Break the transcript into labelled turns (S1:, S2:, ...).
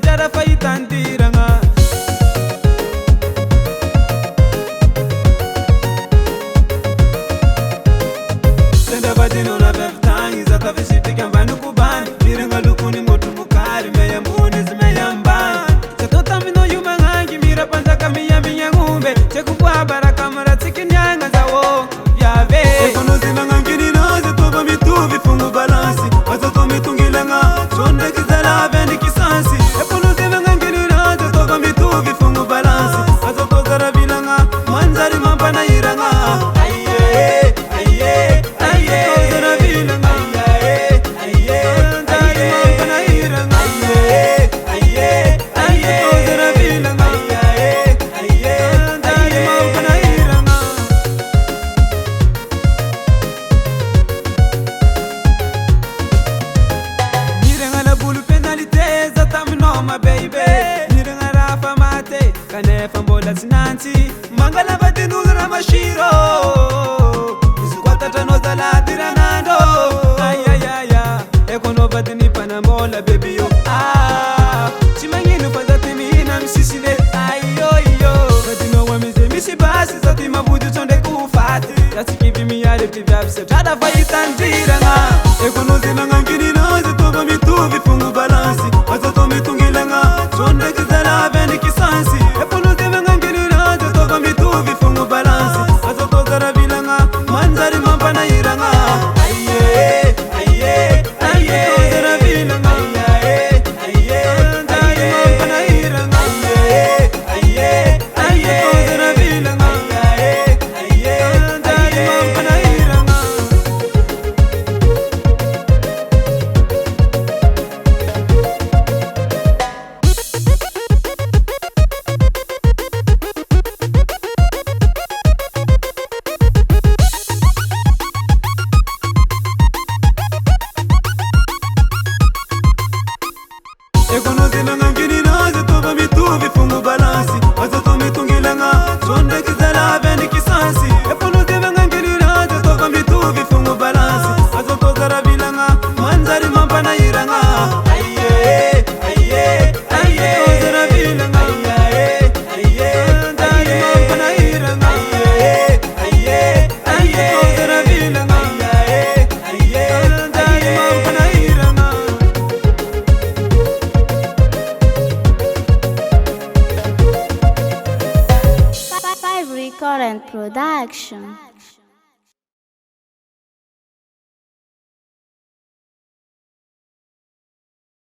S1: jara faitandiranga senda badino na beftangi zata visiti kambani kubani mirenga lukuni motu mukari meya mbuni zimeyamba chatota mino yuma ngangi mira panja kamiya minya ngumbe chekubwa baraka mara tikinyanga zawo yave ekono zima ngangini naze toba mitu vifungu balansi watoto mitungilanga chonde kizala bendi kisansi ekono zima ngangini naze toba mitu vifungu balansi watoto zara bilanga manzari mampana iranga aye aye aye zara bilanga aye aye zari mampana iranga aye aye aye zara bilanga aye aye zari mampana iranga Niranga la bulu penalite zata minoma baby Niranga rafa mate kanefa mbola sinanti mangala batinuzra mashiro Iskwata tano zala tiranando ayayaya ekono batini panambola baby yo chimanginu fazati mina msisile ayoyo batino wa mize misi basi zati mabudu tonde kufati Yati kivi miyale pivapse tada faitandiranga ekono zinanga ngini nazi toba mitu vifungu balansi watoto mitungilanga chonde kizala bendi kisansi ekono zinanga ngini nazi toba mitu vifungu balansi watoto zara bilanga manzari mampana iranga aye aye aye zara bilanga aye aye zari mampana iranga aye aye aye zara bilanga aye aye zari mampana iranga ekono zinanga ngini nazi toba mitu vifungu balansi watoto mitungilanga chonde kizala bendi kisansi ekono zinanga ngini nazi toba mitu vifungu balansi watoto zara bilanga manzari mampana iranga aye aye aye zara bilanga aye aye zari mampana iranga aye aye aye zara bilanga aye aye zari mampana iranga
S2: Five Recording Production.